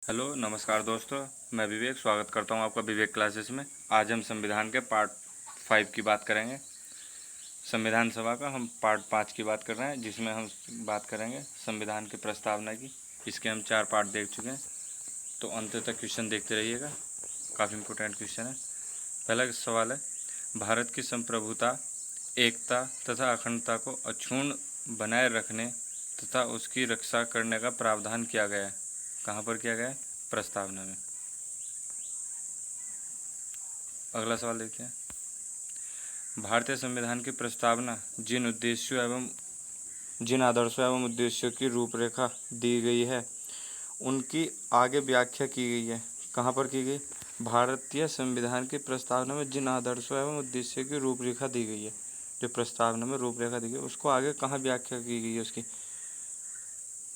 Hello नमस्कार दोस्तों, मैं विवेक स्वागत करता हूं आपका विवेक क्लासेस में। आज हम संविधान के पार्ट 5 की बात करेंगे। संविधान सभा का हम पार्ट 5 की बात कर रहे हैं, जिसमें हम बात करेंगे संविधान की प्रस्तावना की। इसके हम 4 पार्ट देख चुके हैं, तो अंत तक क्वेश्चन देखते रहिएगा, काफ़ी इंपॉर्टेंट क्वेश्चन है। पहला सवाल है, भारत की संप्रभुता, एकता तथा अखंडता को अक्षुण्ण बनाए रखने तथा उसकी रक्षा करने का प्रावधान किया गया है। कहाँ पर किया गया है? प्रस्तावना में। अगला सवाल देखते हैं, भारतीय संविधान की प्रस्तावना जिन आदर्शों एवं उद्देश्यों की रूपरेखा दी गई है, उनकी आगे व्याख्या की गई है। कहाँ पर की गई? भारतीय संविधान की प्रस्तावना में जिन आदर्शों एवं उद्देश्यों की रूपरेखा दी गई है, जो प्रस्तावना में रूपरेखा दी गई, उसको आगे कहाँ व्याख्या की गई है उसकी?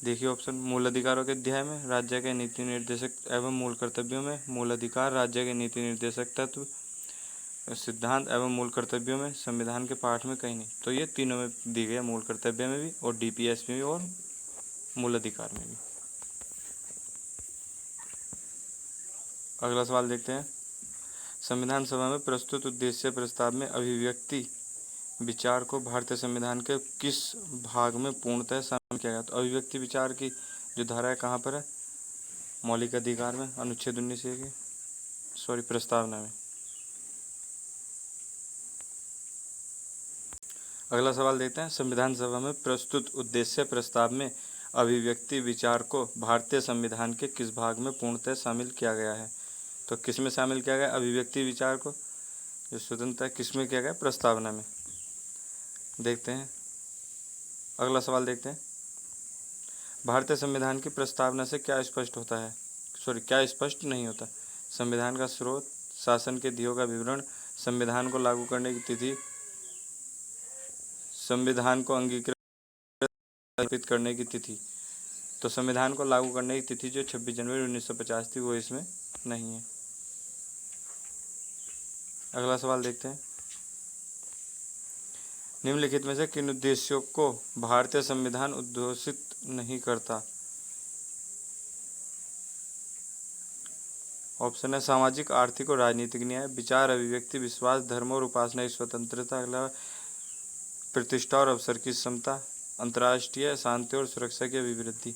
देखिए ऑप्शन, मूल अधिकारों के अध्याय में, राज्य के नीति निर्देशक एवं मूल कर्तव्यों में, मूल अधिकार, राज्य के नीति निर्देशक तत्व, सिद्धांत एवं मूल कर्तव्यों में, संविधान के पाठ में कहीं नहीं। तो ये तीनों में दी गई है, मूल कर्तव्य में भी और डीपीएस में भी और मूल अधिकार में भी। अगला सवाल देखते हैं, संविधान सभा में प्रस्तुत उद्देश्य प्रस्ताव में अभिव्यक्ति विचार को भारतीय संविधान के किस भाग में पूर्णतः शामिल किया गया? तो अभिव्यक्ति विचार की जो धारा है कहाँ पर है? मौलिक अधिकार में, अनुच्छेद 19 की प्रस्तावना में। अगला सवाल देखते हैं, संविधान सभा में प्रस्तुत उद्देश्य प्रस्ताव में अभिव्यक्ति विचार को भारतीय संविधान के किस भाग में पूर्णतः शामिल किया गया है? तो किस में शामिल किया गया अभिव्यक्ति विचार को, जो स्वतंत्रता, किस में किया गया? प्रस्तावना में। देखते हैं अगला सवाल देखते हैं, भारतीय संविधान की प्रस्तावना से क्या स्पष्ट होता है? क्या स्पष्ट नहीं होता? संविधान का स्रोत, शासन के ध्येयों का विवरण, संविधान को लागू करने की तिथि, संविधान को अंगीकृत करने की तिथि। तो संविधान को लागू करने की तिथि जो 26 जनवरी 1950 थी, वो इसमें नहीं है। अगला सवाल देखते हैं, निम्नलिखित में से किन उद्देश्यों को भारतीय संविधान उद्घोषित नहीं करता? ऑप्शन है, सामाजिक, आर्थिक और राजनीतिक न्याय, विचार, अभिव्यक्ति, विश्वास, धर्म और उपासना की स्वतंत्रता, अगला प्रतिष्ठा और अवसर की समता, अंतर्राष्ट्रीय शांति और सुरक्षा की अभिवृद्धि।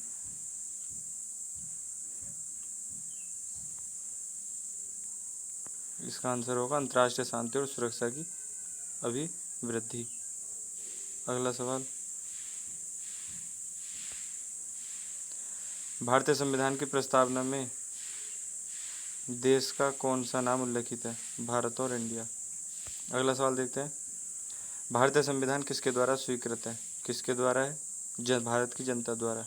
इसका आंसर होगा अंतर्राष्ट्रीय शांति और सुरक्षा की अभिवृद्धि। अगला सवाल, भारतीय संविधान की प्रस्तावना में देश का कौन सा नाम उल्लेखित है? भारत और इंडिया। अगला सवाल देखते हैं, भारतीय संविधान किसके द्वारा स्वीकृत है? किसके द्वारा है? भारत की जनता द्वारा।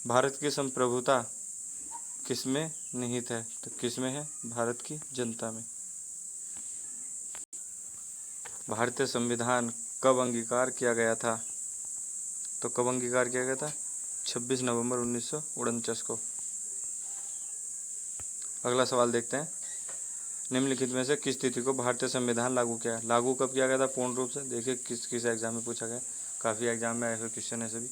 भारत की संप्रभुता किसमें निहित है? तो किसमें है? भारत की जनता में। भारतीय संविधान कब अंगीकार किया गया था? तो कब अंगीकार किया गया था? 26 नवंबर 1949 को। अगला सवाल देखते हैं, निम्नलिखित में से किस तिथि को भारतीय संविधान लागू किया? लागू कब किया गया था पूर्ण रूप से? देखिए किस किस एग्जाम में पूछा गया, काफ़ी एग्जाम में आए हुए क्वेश्चन है सभी।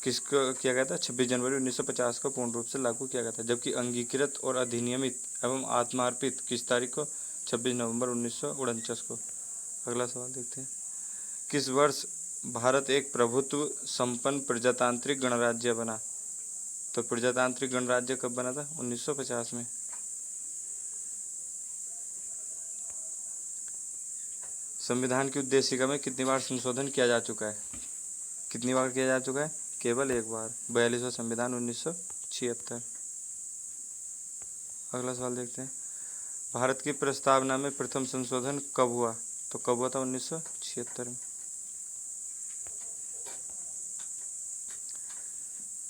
किसको किया गया था? 26 जनवरी 1950 को पूर्ण रूप से लागू किया गया था। जबकि अंगीकृत और अधिनियमित एवं आत्मार्पित किस तारीख को? 26 नवंबर 1949 को। अगला सवाल देखते हैं, किस वर्ष भारत एक प्रभुत्व संपन्न प्रजातांत्रिक गणराज्य बना? तो प्रजातांत्रिक गणराज्य कब बना था? 1950 में। संविधान की उद्देशिका में कितनी बार संशोधन किया जा चुका है? कितनी बार किया जा चुका है? केवल एक बार, 42वां संविधान 1976। अगला सवाल देखते हैं, भारत की प्रस्तावना में प्रथम संशोधन कब हुआ? तो कब हुआ था? 1976 में।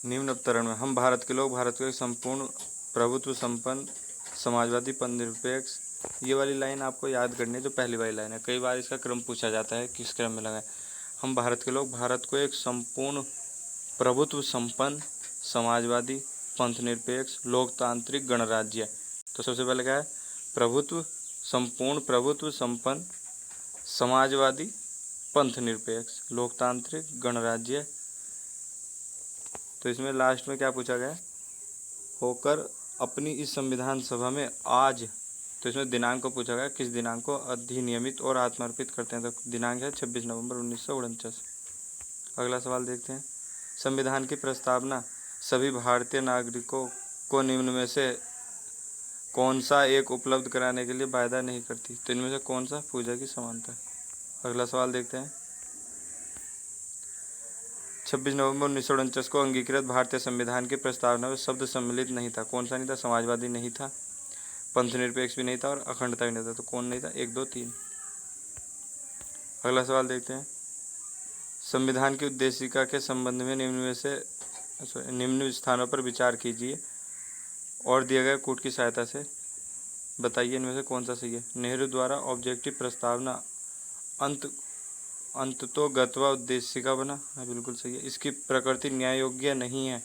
निम्न अवतरण में, हम भारत के लोग भारत को एक संपूर्ण प्रभुत्व संपन्न समाजवादी पंथनिरपेक्ष, ये वाली लाइन आपको याद करनी है, जो पहली वाली लाइन है। कई बार इसका क्रम पूछा जाता है, किस क्रम में लगा है। हम भारत के लोग भारत को एक संपूर्ण प्रभुत्व संपन्न समाजवादी पंथनिरपेक्ष लोकतांत्रिक गणराज्य। तो सबसे पहले क्या है? प्रभुत्व संपूर्ण प्रभुत्व संपन्न समाजवादी पंथनिरपेक्ष लोकतांत्रिक गणराज्य। तो तो इसमें लास्ट में क्या पूछा गया है, होकर अपनी इस संविधान सभा में आज, तो इसमें दिनांक को पूछा गया, किस दिनांक को अधिनियमित और आत्मार्पित करते हैं, तो दिनांक है 26 नवंबर 1949। अगला सवाल देखते हैं। संविधान की प्रस्तावना सभी भारतीय नागरिकों को निम्न में से कौन सा एक उपलब्ध कराने के लिए वायदा नहीं करती, तो इनमें से कौन सा, पूजा की समानता। अगला सवाल देखते हैं। 26 नवंबर 1949 को अंगीकृत भारतीय संविधान की प्रस्तावना में शब्द सम्मिलित नहीं था, कौन सा नहीं था, समाजवादी नहीं था, पंथनिरपेक्ष भी नहीं था और अखंडता भी नहीं था, तो कौन नहीं था, 1 2 3। अगला सवाल देखते हैं। संविधान की उद्देशिका के संबंध में निम्न स्थानों पर विचार कीजिए और दिए गए कूट की सहायता से बताइए इनमें से कौन सा सही है। नेहरू द्वारा ऑब्जेक्टिव प्रस्तावना अंततोगत्वा उद्देशिका बना, हाँ बिल्कुल सही है। इसकी प्रकृति न्याय योग्य नहीं है,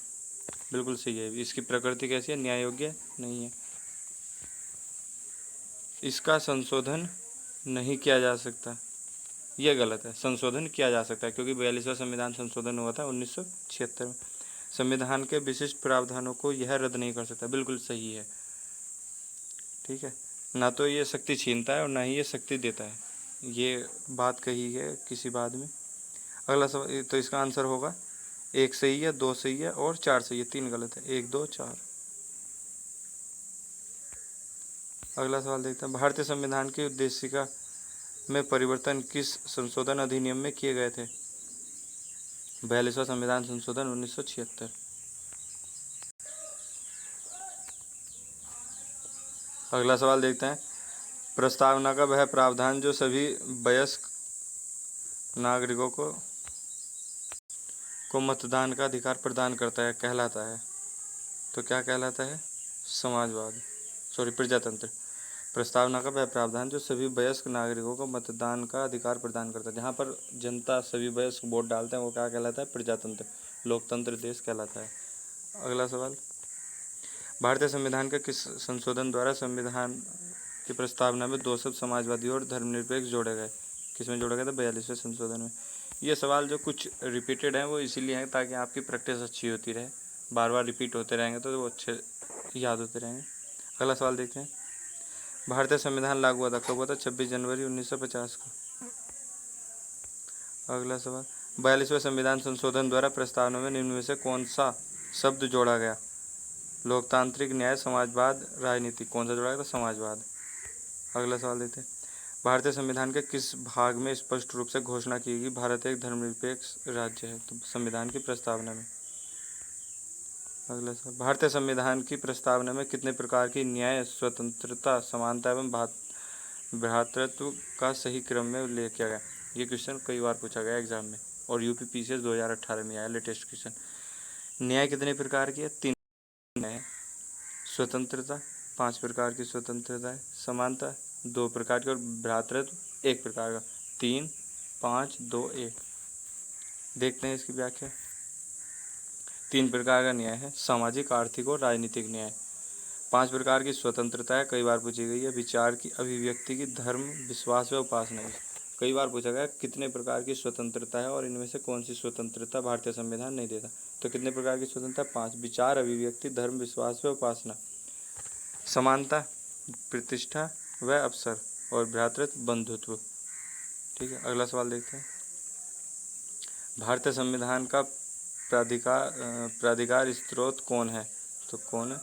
बिल्कुल सही है। इसकी प्रकृति कैसी है, न्याय योग्य नहीं है। इसका संशोधन नहीं किया जा सकता, यह गलत है। संशोधन किया जा सकता है क्योंकि 42वां संविधान संशोधन हुआ था 1976 में। संविधान के विशिष्ट प्रावधानों को यह रद्द नहीं कर सकता, बिल्कुल सही है। ठीक है, ना तो ये शक्ति छीनता है और ना ही ये शक्ति देता है, ये बात कही है किसी बात में। अगला सवाल, तो इसका आंसर होगा 1 सही है, 2 सही है और 4 सही है, 3 गलत है, 1 2 4। अगला सवाल देखते हैं। भारतीय संविधान की उद्देशिका में परिवर्तन किस संशोधन अधिनियम में किए गए थे। 42वां संविधान संशोधन 1976। अगला सवाल देखते हैं। प्रस्तावना का वह प्रावधान जो सभी वयस्क नागरिकों को मतदान का अधिकार प्रदान करता है कहलाता है, तो क्या कहलाता है, समाजवाद, प्रजातंत्र। प्रस्तावना का वह प्रावधान जो सभी वयस्क नागरिकों को मतदान का अधिकार प्रदान करता है, जहाँ पर जनता सभी वयस्क वोट डालते हैं वो क्या कहलाता है, प्रजातंत्र, लोकतंत्र देश कहलाता है। अगला सवाल। भारतीय संविधान के किस संशोधन द्वारा संविधान की प्रस्तावना में 2 शब्द समाजवादी और धर्मनिरपेक्ष जोड़े गए, किसमें जोड़ा गया था, 42वें संशोधन में। ये सवाल जो कुछ रिपीटेड हैं वो इसीलिए हैं ताकि आपकी प्रैक्टिस अच्छी होती रहे, बार बार रिपीट होते रहेंगे तो वो अच्छे याद होते रहेंगे। अगला सवाल देखते हैं। भारतीय संविधान लागू हुआ था, कब हुआ था, 26 जनवरी 1950 को। अगला सवाल। 42वें संविधान संशोधन द्वारा प्रस्तावना में निम्न में से कौन सा शब्द जोड़ा गया, लोकतांत्रिक न्याय, समाजवाद, राजनीति, कौन सा जोड़ा गया था, समाजवाद। अगला सवाल देखते हैं। भारतीय संविधान के किस भाग में स्पष्ट रूप से घोषणा की गई भारत एक धर्मनिरपेक्ष राज्य है, तो संविधान की प्रस्तावना में। अगला सवाल। भारतीय संविधान की प्रस्तावना में कितने प्रकार की न्याय, स्वतंत्रता, समानता एवं भ्रातृत्व का सही क्रम में उल्लेख किया गया। ये क्वेश्चन कई बार पूछा गया एग्जाम में और यूपी पीसीएस 2018 में आया लेटेस्ट क्वेश्चन। न्याय कितने प्रकार की है, 3 न्याय। स्वतंत्रता 5 प्रकार की स्वतंत्रता है। समानता 2 प्रकार की और भ्रातृत्व 1 प्रकार का। 3 5 2 1। देखते हैं इसकी व्याख्या। 3 प्रकार का न्याय है, सामाजिक, आर्थिक और राजनीतिक न्याय। 5 प्रकार की स्वतंत्रता है, कई बार पूछी गई है, विचार की, अभिव्यक्ति की, धर्म, विश्वास व उपासना की। कई बार पूछा गया कितने प्रकार की स्वतंत्रता है और इनमें से कौन सी स्वतंत्रता भारतीय संविधान नहीं देता, तो कितने प्रकार की स्वतंत्रता, 5, विचार, अभिव्यक्ति, धर्म, विश्वास व उपासना। समानता, प्रतिष्ठा व अवसर और भ्रातृत्व, बंधुत्व। ठीक है, अगला सवाल देखते हैं। भारतीय संविधान का प्राधिकार स्रोत कौन है, तो कौन है,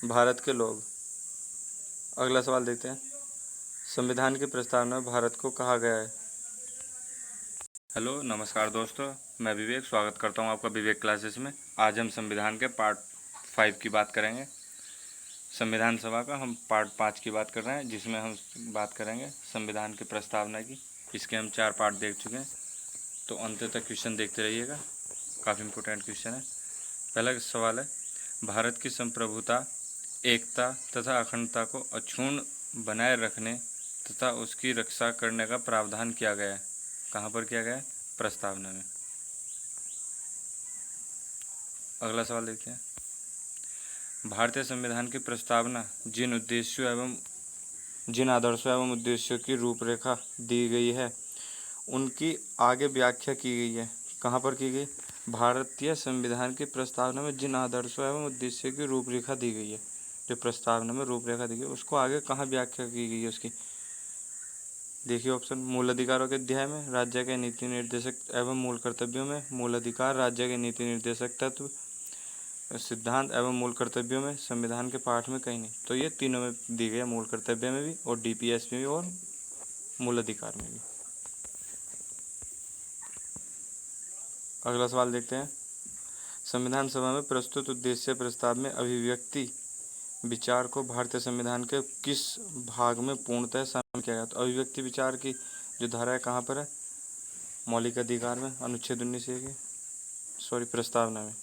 भारत के लोग। अगला सवाल देखते हैं। संविधान की प्रस्तावना में भारत को कहा गया है। हेलो नमस्कार दोस्तों, मैं विवेक स्वागत करता हूं आपका विवेक क्लासेस में। आज हम संविधान के पार्ट 5 की बात करेंगे। संविधान सभा का हम पार्ट 5 की बात कर रहे हैं, जिसमें हम बात करेंगे संविधान की प्रस्तावना की। इसके हम 4 पार्ट देख चुके हैं, तो अंत तक क्वेश्चन देखते रहिएगा, काफ़ी इंपॉर्टेंट क्वेश्चन है। पहला सवाल है, भारत की संप्रभुता, एकता तथा अखंडता को अक्षुण्ण बनाए रखने तथा उसकी रक्षा करने का प्रावधान किया गया है। कहाँ पर किया गया है, प्रस्तावना में। अगला सवाल देखते हैं। भारतीय संविधान की प्रस्तावना जिन आदर्शों एवं उद्देश्यों की रूपरेखा दी गई है उनकी आगे व्याख्या की गई है। कहाँ पर की गई, भारतीय संविधान की प्रस्तावना में जिन आदर्शों एवं उद्देश्य की रूपरेखा दी गई है, जो प्रस्तावना में रूपरेखा दी गई है उसको आगे कहाँ व्याख्या की गई है उसकी। देखिए ऑप्शन, मूल अधिकारों के अध्याय में, राज्य के नीति निर्देशक एवं मूल कर्तव्यों में, मूल अधिकार, राज्य के नीति निर्देशक तत्व, सिद्धांत एवं मूल कर्तव्यों में, संविधान के पाठ में, कहीं नहीं। तो ये तीनों में दी गई है, मूल कर्तव्य में भी और डीपीएस में भी और मूल अधिकार में भी। अगला सवाल देखते हैं। संविधान सभा में प्रस्तुत उद्देश्य प्रस्ताव में अभिव्यक्ति विचार को भारतीय संविधान के किस भाग में पूर्णतः शामिल किया गया। तो अभिव्यक्ति विचार की जो धारा है कहाँ पर है, मौलिक अधिकार में, अनुच्छेद 19 के प्रस्तावना में।